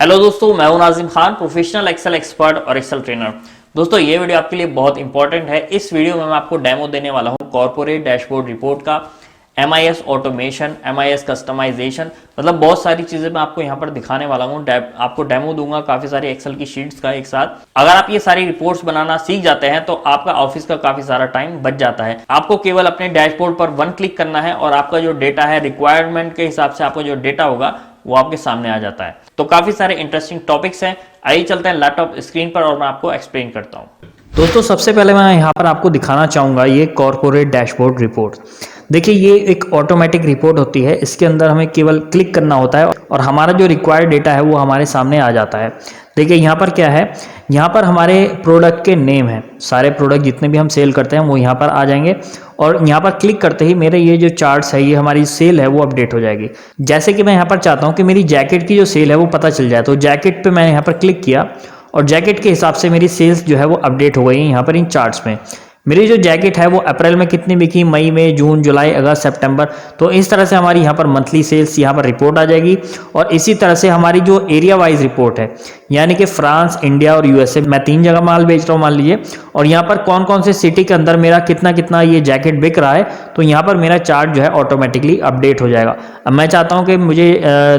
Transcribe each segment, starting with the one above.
Hello दोस्तों, मैं हूं Nazim Khan, professional Excel expert और एक्सेल ट्रेनर। दोस्तों, ये वीडियो आपके लिए बहुत इंपॉर्टेंट है। इस वीडियो में मैं आपको डेमो देने वाला हूं कॉर्पोरेट डैशबोर्ड रिपोर्ट का, एमआईएस ऑटोमेशन, एमआईएस कस्टमाइजेशन, मतलब बहुत सारी चीजें मैं आपको यहाँ पर दिखाने वाला हूँ। आपको डेमो दूंगा काफी सारी एक्सेल की शीट्स का एक साथ। अगर आप ये सारी रिपोर्ट्स बनाना सीख जाते हैं तो आपका ऑफिस का काफी सारा टाइम बच जाता है। आपको केवल अपने डैशबोर्ड पर वन क्लिक करना है और आपका जो डेटा है, रिक्वायरमेंट के हिसाब से आपका जो डेटा होगा वो आपके सामने आ जाता है। तो काफी सारे इंटरेस्टिंग टॉपिक्स हैं। आइए चलते हैं लैपटॉप स्क्रीन पर और मैं आपको एक्सप्लेन करता हूँ। दोस्तों, सबसे पहले मैं यहाँ पर आपको दिखाना चाहूँगा ये कॉर्पोरेट डैशबोर्ड रिपोर्ट। देखिए, ये एक ऑटोमेटिक रिपोर्ट होती है। इसके अंदर हमें केवल क्लिक करना होता है और हमारा जो रिक्वायर्ड डेटा है वो हमारे सामने आ जाता है। देखिए, यहाँ पर क्या है, यहाँ पर हमारे प्रोडक्ट के नेम हैं। सारे प्रोडक्ट जितने भी हम सेल करते हैं वो यहाँ पर आ जाएंगे और यहाँ पर क्लिक करते ही मेरे ये जो चार्ट्स है, ये हमारी सेल है वो अपडेट हो जाएगी। जैसे कि मैं यहाँ पर चाहता हूँ कि मेरी जैकेट की जो सेल है वो पता चल जाए, तो जैकेट पे मैंने यहाँ पर क्लिक किया और जैकेट के हिसाब से मेरी सेल्स जो है वो अपडेट हो गई है यहाँ पर इन चार्ट्स में। मेरी जो जैकेट है वो अप्रैल में कितनी बिकी, मई में, जून, जुलाई, अगस्त, सितंबर, तो इस तरह से हमारी यहाँ पर मंथली सेल्स यहाँ पर रिपोर्ट आ जाएगी। और इसी तरह से हमारी जो एरिया वाइज रिपोर्ट है, यानी कि फ्रांस, इंडिया और यूएसए, मैं 3 जगह माल बेच रहा हूँ मान लीजिए, और यहाँ पर कौन कौन से सिटी के अंदर मेरा कितना कितना ये जैकेट बिक रहा है, तो यहाँ पर मेरा चार्ट जो है ऑटोमेटिकली अपडेट हो जाएगा। अब मैं चाहता हूँ कि मुझे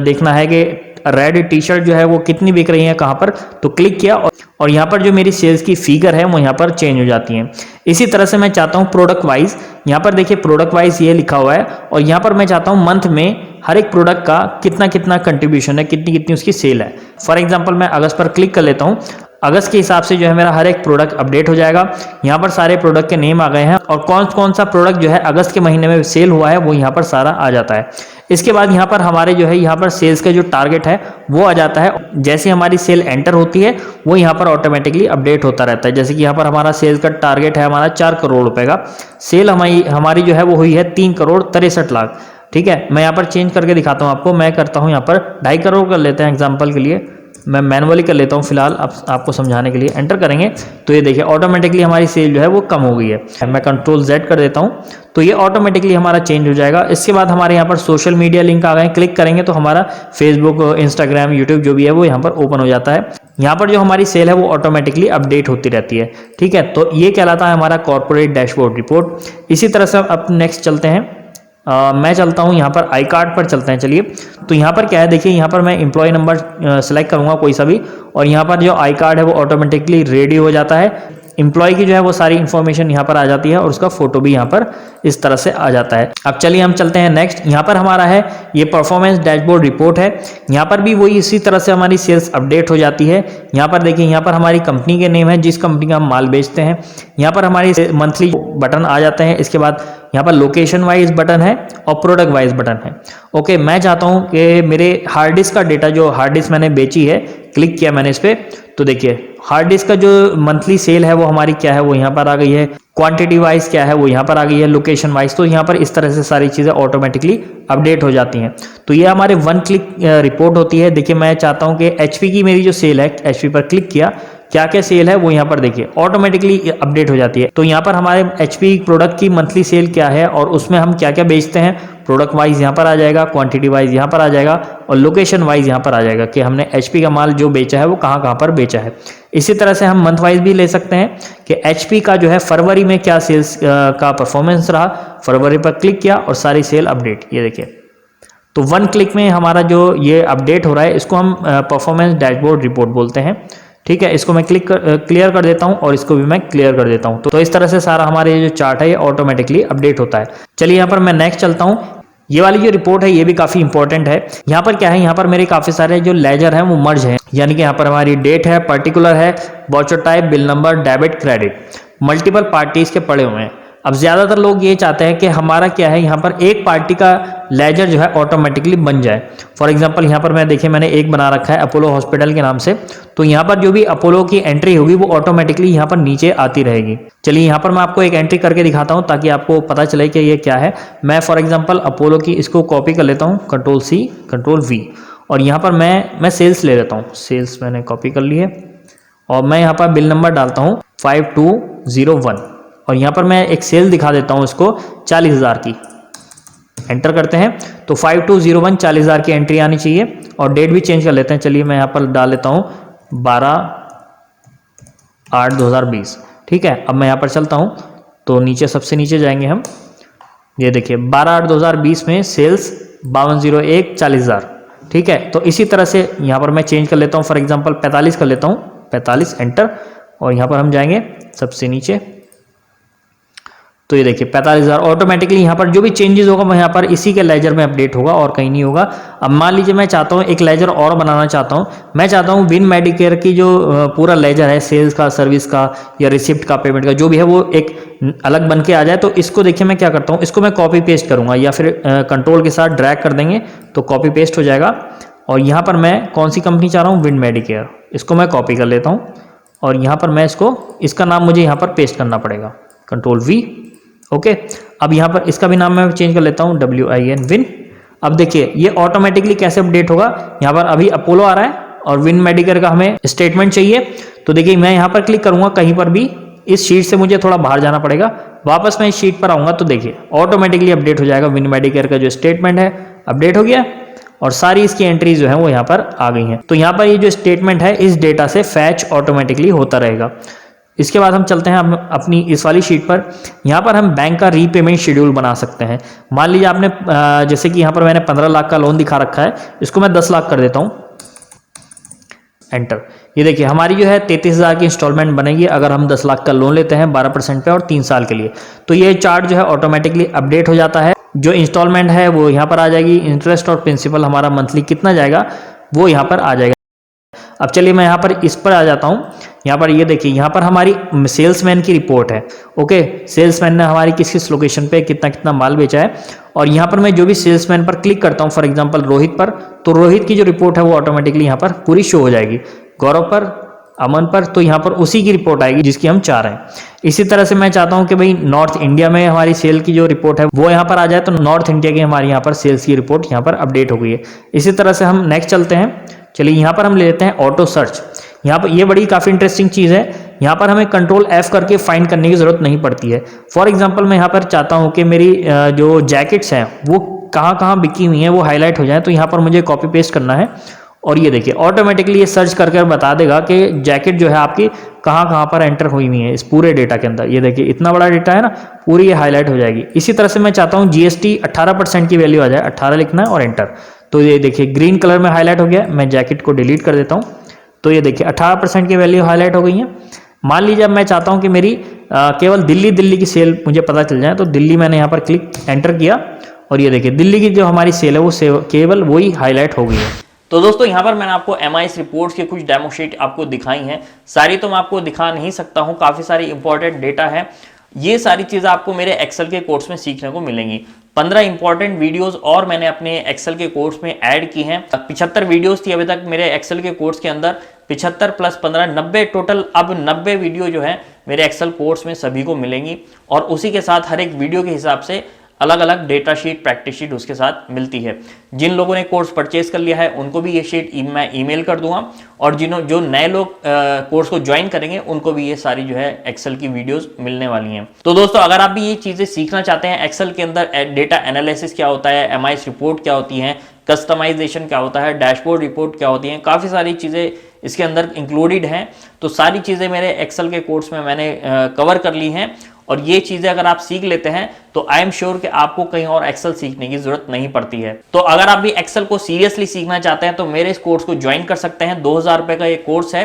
देखना है कि रेड टी शर्ट जो है वो कितनी बिक रही है, कहाँ पर, तो क्लिक किया और यहाँ पर जो मेरी सेल्स की फिगर है वो यहाँ पर चेंज हो जाती है। इसी तरह से मैं चाहता हूँ प्रोडक्ट वाइज, यहाँ पर देखिए प्रोडक्ट वाइज ये लिखा हुआ है और यहाँ पर मैं चाहता हूँ मंथ में हर एक प्रोडक्ट का कितना कितना कंट्रीब्यूशन है, कितनी कितनी उसकी सेल है। फॉर एग्जांपल मैं अगस्त पर क्लिक कर लेता हूँ। अगस्त के हिसाब से जो है मेरा हर एक प्रोडक्ट अपडेट हो जाएगा। यहाँ पर सारे प्रोडक्ट के नेम आ गए हैं और कौन कौन सा प्रोडक्ट जो है अगस्त के महीने में सेल हुआ है वो यहाँ पर सारा आ जाता है। इसके बाद यहाँ पर हमारे जो है यहाँ पर सेल्स का जो टारगेट है वो आ जाता है। जैसे हमारी सेल एंटर होती है वो यहाँ पर ऑटोमेटिकली अपडेट होता रहता है। जैसे कि यहाँ पर हमारा सेल्स का टारगेट है हमारा 4 करोड़ रुपए का, सेल हमारी जो है वो हुई है 3 करोड़ 63 लाख। ठीक है, मैं यहाँ पर चेंज करके दिखाता हूँ आपको। मैं करता हूँ यहाँ पर 2.5 करोड़ कर लेते हैं एग्जाम्पल के लिए। मैं मैनुअली कर लेता हूँ फिलहाल, आपको समझाने के लिए। एंटर करेंगे तो ये देखिए ऑटोमेटिकली हमारी सेल जो है वो कम हो गई है। मैं कंट्रोल Z कर देता हूँ तो ये ऑटोमेटिकली हमारा चेंज हो जाएगा। इसके बाद हमारे यहाँ पर सोशल मीडिया लिंक आ गए। क्लिक करेंगे तो हमारा फेसबुक, इंस्टाग्राम, यूट्यूब जो भी है वो यहाँ पर ओपन हो जाता है। यहाँ पर जो हमारी सेल है वो ऑटोमेटिकली अपडेट होती रहती है। ठीक है, तो ये कहलाता है हमारा कॉर्पोरेट डैशबोर्ड रिपोर्ट। इसी तरह से अब नेक्स्ट चलते हैं। मैं चलता हूँ यहाँ पर आई कार्ड पर चलते हैं। चलिए, तो यहाँ पर क्या है, देखिए यहाँ पर मैं एम्प्लॉय नंबर सेलेक्ट करूँगा कोई सा भी और यहाँ पर जो आई कार्ड है वो ऑटोमेटिकली रेडी हो जाता है। एम्प्लॉय की जो है वो सारी इन्फॉर्मेशन यहाँ पर आ जाती है और उसका फोटो भी यहाँ पर इस तरह से आ जाता है। अब चलिए हम चलते हैं नेक्स्ट। यहाँ पर हमारा है ये परफॉर्मेंस डैशबोर्ड रिपोर्ट है। यहाँ पर भी वही इसी तरह से हमारी सेल्स अपडेट हो जाती है। यहाँ पर देखिए, यहाँ पर हमारी कंपनी के नेम है, जिस कंपनी का हम माल बेचते हैं। यहाँ पर हमारी मंथली बटन आ जाते हैं। इसके बाद यहाँ पर लोकेशन वाइज बटन है और प्रोडक्ट वाइज बटन है। ओके, मैं चाहता हूँ कि मेरे हार्ड डिस्क का डेटा, जो हार्ड डिस्क मैंने बेची है, क्लिक किया मैंने इस पर, तो देखिए हार्ड डिस्क का जो मंथली सेल है वो हमारी क्या है वो यहाँ पर आ गई है। क्वांटिटी वाइज क्या है वो यहाँ पर आ गई है। लोकेशन वाइज, तो यहाँ पर इस तरह से सारी चीज़ें ऑटोमेटिकली अपडेट हो जाती हैं। तो ये हमारे वन क्लिक रिपोर्ट होती है। देखिए, मैं चाहता हूँ कि HP की मेरी जो सेल है, HP पर क्लिक किया, क्या क्या सेल है वो यहाँ पर देखिए ऑटोमेटिकली अपडेट हो जाती है। तो यहाँ पर हमारे HP प्रोडक्ट की मंथली सेल क्या है और उसमें हम क्या क्या बेचते हैं, प्रोडक्ट वाइज यहाँ पर आ जाएगा, क्वांटिटी वाइज यहाँ पर आ जाएगा और लोकेशन वाइज यहाँ पर आ जाएगा कि हमने HP का माल जो बेचा है वो कहाँ कहाँ पर बेचा है। इसी तरह से हम मंथ वाइज भी ले सकते हैं कि HP का जो है फरवरी में क्या सेल्स का परफॉर्मेंस रहा। फरवरी पर क्लिक किया और सारी सेल अपडेट, ये देखिए। तो वन क्लिक में हमारा जो ये अपडेट हो रहा है इसको हम परफॉर्मेंस डैशबोर्ड रिपोर्ट बोलते हैं। ठीक है, इसको मैं क्लियर कर देता हूं और इसको भी मैं क्लियर कर देता हूं। तो इस तरह से सारा हमारे जो चार्ट है ये ऑटोमेटिकली अपडेट होता है। चलिए, यहाँ पर मैं नेक्स्ट चलता हूं। ये वाली जो रिपोर्ट है ये भी काफी इंपॉर्टेंट है। यहाँ पर क्या है, यहाँ पर मेरे काफी सारे जो लेजर हैं वो मर्ज हैं, यानी कि यहाँ पर हमारी डेट है, पर्टिकुलर है, voucher type, bill number, debit, credit, multiple parties के पड़े हुए हैं। अब ज्यादातर लोग ये चाहते हैं कि हमारा क्या है, यहाँ पर एक पार्टी का लेजर जो है ऑटोमेटिकली बन जाए। फॉर एग्जांपल यहाँ पर मैं देखिए मैंने एक बना रखा है अपोलो हॉस्पिटल के नाम से, तो यहाँ पर जो भी अपोलो की एंट्री होगी वो ऑटोमेटिकली यहाँ पर नीचे आती रहेगी। चलिए, यहाँ पर मैं आपको एक एंट्री करके दिखाता हूँ ताकि आपको पता चले कि ये क्या है। मैं फॉर एग्जाम्पल अपोलो की इसको कॉपी कर लेता हूँ, Ctrl+C Ctrl+V, और यहाँ पर मैं सेल्स ले लेता हूँ। सेल्स मैंने कॉपी कर ली है और मैं यहाँ पर बिल नंबर डालता हूँ 5201 और यहाँ पर मैं एक सेल दिखा देता हूँ इसको 40,000 की। एंटर करते हैं तो 5201 40,000 की एंट्री आनी चाहिए और डेट भी चेंज कर लेते हैं। चलिए मैं यहाँ पर डाल लेता हूँ 12/8/2020। ठीक है, अब मैं यहाँ पर चलता हूँ तो नीचे सबसे नीचे जाएंगे हम, ये देखिए 12/8/2020 में सेल्स 5201 40,000। ठीक है, तो इसी तरह से यहाँ पर मैं चेंज कर लेता हूँ, फॉर एग्जांपल 45 कर लेता हूँ, 45 एंटर, और यहाँ पर हम जाएंगे सबसे नीचे तो ये देखिए 45,000 ऑटोमेटिकली यहाँ पर जो भी चेंजेस होगा वो यहाँ पर इसी के लेजर में अपडेट होगा और कहीं नहीं होगा। अब मान लीजिए मैं चाहता हूँ एक लेजर और बनाना चाहता हूँ, मैं चाहता हूँ विन मेडिकेयर की जो पूरा लेजर है सेल्स का, सर्विस का या रिसिप्ट का, पेमेंट का जो भी है वो एक अलग बन के आ जाए। तो इसको देखिए मैं क्या करता हूँ, इसको मैं कॉपी पेस्ट करूँगा या फिर कंट्रोल के साथ ड्रैग कर देंगे तो कॉपी पेस्ट हो जाएगा। और यहाँ पर मैं कौन सी कंपनी चाह रहा हूँ, विन मेडिकेयर, इसको मैं कॉपी कर लेता हूँ और यहाँ पर मैं इसका नाम मुझे यहाँ पर पेस्ट करना पड़ेगा, कंट्रोल V। ओके, अब यहाँ पर इसका भी नाम मैं चेंज कर लेता हूँ, WIN विन। अब देखिए ये ऑटोमेटिकली कैसे अपडेट होगा, यहाँ पर अभी अपोलो आ रहा है और विन मेडिकेयर का हमें स्टेटमेंट चाहिए। तो देखिए मैं यहाँ पर क्लिक करूंगा, कहीं पर भी इस शीट से मुझे थोड़ा बाहर जाना पड़ेगा, वापस मैं इस शीट पर आऊंगा तो देखिए ऑटोमेटिकली अपडेट हो जाएगा। विन मेडिकेयर का जो स्टेटमेंट है अपडेट हो गया और सारी इसकी एंट्री जो है वो यहाँ पर आ गई हैं। तो यहाँ पर ये जो स्टेटमेंट है इस डेटा से फैच ऑटोमेटिकली होता रहेगा। इसके बाद हम चलते हैं अपनी इस वाली शीट पर, यहाँ पर हम बैंक का रीपेमेंट शेड्यूल बना सकते हैं। मान लीजिए आपने जैसे कि यहाँ पर मैंने 15 लाख का लोन दिखा रखा है, इसको मैं 10 लाख कर देता हूँ, एंटर। ये देखिए हमारी जो है 33,000 की इंस्टॉलमेंट बनेगी अगर हम 10 लाख का लोन लेते हैं 12% पे और 3 साल के लिए। तो ये चार्ट जो है ऑटोमेटिकली अपडेट हो जाता है, जो इंस्टॉलमेंट है वो यहाँ पर आ जाएगी, इंटरेस्ट और प्रिंसिपल हमारा मंथली कितना जाएगा वो यहाँ पर आ जाएगा। अब चलिए मैं यहाँ पर इस पर आ जाता हूँ, यहाँ पर ये देखिए यहाँ पर हमारी सेल्समैन की रिपोर्ट है। ओके, सेल्समैन ने हमारी किस किस लोकेशन पे कितना कितना माल बेचा है, और यहाँ पर मैं जो भी सेल्समैन पर क्लिक करता हूँ, फॉर एग्जांपल रोहित पर, तो रोहित की जो रिपोर्ट है वो ऑटोमेटिकली यहाँ पर पूरी शो हो जाएगी। गौरव पर, अमन पर, तो यहाँ पर उसी की रिपोर्ट आएगी जिसकी हम चाह रहे हैं। इसी तरह से मैं चाहता हूँ कि भाई नॉर्थ इंडिया में हमारी सेल की जो रिपोर्ट है वो यहाँ पर आ जाए, तो नॉर्थ इंडिया की हमारी यहाँ पर सेल्स की रिपोर्ट यहाँ पर अपडेट हो गई है। इसी तरह से हम नेक्स्ट चलते हैं। चलिए यहाँ पर हम ले लेते हैं ऑटो सर्च। यहाँ पर ये बड़ी काफ़ी इंटरेस्टिंग चीज़ है, यहाँ पर हमें कंट्रोल F करके फाइंड करने की ज़रूरत नहीं पड़ती है। फॉर एग्जांपल मैं यहाँ पर चाहता हूँ कि मेरी जो जैकेट्स हैं वो कहाँ कहाँ बिकी हुई हैं वो हाईलाइट हो जाए, तो यहाँ पर मुझे कॉपी पेस्ट करना है और ये देखिए ऑटोमेटिकली ये सर्च करके बता देगा कि जैकेट जो है आपकी कहाँ कहाँ पर एंटर हुई हुई है इस पूरे डेटा के अंदर। ये देखिए इतना बड़ा डेटा है ना, पूरी ये हाईलाइट हो जाएगी। इसी तरह से मैं चाहता हूँ GST 18% की वैल्यू आ जाए, 18 लिखना है और एंटर। तो ये देखिए ग्रीन कलर में हाईलाइट हो गया। मैं जैकेट को डिलीट कर देता हूँ, तो ये देखिए 18% की वैल्यू हाईलाइट हो गई है। मान लीजिए अब मैं चाहता हूँ कि मेरी केवल दिल्ली की सेल मुझे पता चल जाए, तो दिल्ली मैंने यहाँ पर क्लिक एंटर किया और ये देखिए दिल्ली की जो हमारी सेल है वो केवल वही हाईलाइट हो गई है। तो दोस्तों यहाँ पर मैंने आपको MIS रिपोर्ट्स की कुछ डेमो शीट आपको दिखाई हैं, सारी तो मैं आपको दिखा नहीं सकता हूँ, काफ़ी सारी इंपॉर्टेंट डेटा है। ये सारी चीज़ें आपको मेरे एक्सेल के कोर्स में सीखने को मिलेंगी। 15 इंपॉर्टेंट वीडियोस और मैंने अपने एक्सेल के कोर्स में ऐड की हैं। 75 वीडियोस थी अभी तक मेरे एक्सेल के कोर्स के अंदर, 75 प्लस 15 90 टोटल। अब 90 वीडियो जो है मेरे एक्सेल कोर्स में सभी को मिलेंगी और उसी के साथ हर एक वीडियो के हिसाब से अलग अलग डेटा शीट, प्रैक्टिस शीट उसके साथ मिलती है। जिन लोगों ने कोर्स परचेज कर लिया है उनको भी ये शीट मैं ईमेल कर दूंगा, और जो नए लोग कोर्स को ज्वाइन करेंगे उनको भी ये सारी जो है एक्सेल की वीडियोस मिलने वाली हैं। तो दोस्तों अगर आप भी ये चीजें सीखना चाहते हैं, एक्सेल के अंदर डेटा एनालिसिस क्या होता है, MIS रिपोर्ट क्या होती है, कस्टमाइजेशन क्या होता है, डैशबोर्ड रिपोर्ट क्या होती है, काफ़ी सारी चीज़ें इसके अंदर इंक्लूडेड हैं। तो सारी चीज़ें मेरे एक्सेल के कोर्स में मैंने कवर कर ली हैं, और ये चीज़ें अगर आप सीख लेते हैं तो आई एम श्योर कि आपको कहीं और एक्सेल सीखने की जरूरत नहीं पड़ती है। तो अगर आप भी एक्सेल को सीरियसली सीखना चाहते हैं तो मेरे इस कोर्स को ज्वाइन कर सकते हैं। 2000 रुपये का ये कोर्स है।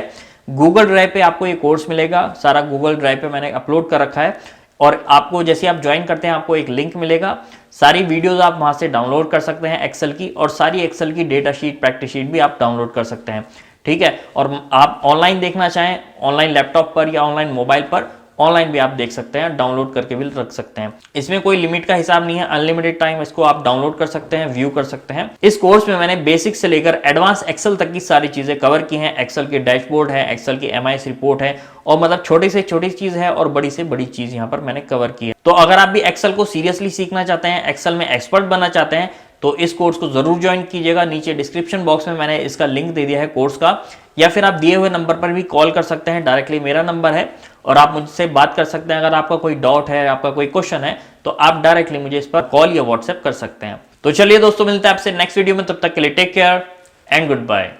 गूगल ड्राइव पे आपको ये कोर्स मिलेगा, सारा गूगल ड्राइव पे मैंने अपलोड कर रखा है, और आपको जैसे आप ज्वाइन करते हैं आपको एक लिंक मिलेगा, सारी वीडियोस आप वहां से डाउनलोड कर सकते हैं एक्सेल की, और सारी एक्सेल की डेटा शीट, प्रैक्टिस शीट भी आप डाउनलोड कर सकते हैं। ठीक है, और आप ऑनलाइन देखना चाहें, ऑनलाइन लैपटॉप पर या ऑनलाइन मोबाइल पर, ऑनलाइन भी आप देख सकते हैं, डाउनलोड करके भी रख सकते हैं। इसमें कोई लिमिट का हिसाब नहीं है, अनलिमिटेड टाइम इसको आप डाउनलोड कर सकते हैं, व्यू कर सकते हैं। इस कोर्स में मैंने बेसिक से लेकर एडवांस एक्सेल तक की सारी चीजें कवर की हैं। एक्सेल के डैशबोर्ड है, एक्सेल की MIS रिपोर्ट है, और मतलब छोटी से छोटी चीज है और बड़ी से बड़ी चीज यहाँ पर मैंने कवर की है। तो अगर आप भी एक्सेल को सीरियसली सीखना चाहते हैं, एक्सेल में एक्सपर्ट बनना चाहते हैं, तो इस कोर्स को जरूर ज्वाइन कीजिएगा। नीचे डिस्क्रिप्शन बॉक्स में मैंने इसका लिंक दे दिया है कोर्स का, या फिर आप दिए हुए नंबर पर भी कॉल कर सकते हैं, डायरेक्टली मेरा नंबर है और आप मुझसे बात कर सकते हैं। अगर आपका कोई डाउट है, आपका कोई क्वेश्चन है, तो आप डायरेक्टली मुझे इस पर कॉल या व्हाट्सएप कर सकते हैं। तो चलिए दोस्तों, मिलते हैं आपसे नेक्स्ट वीडियो में, तब तक के लिए take care and good bye.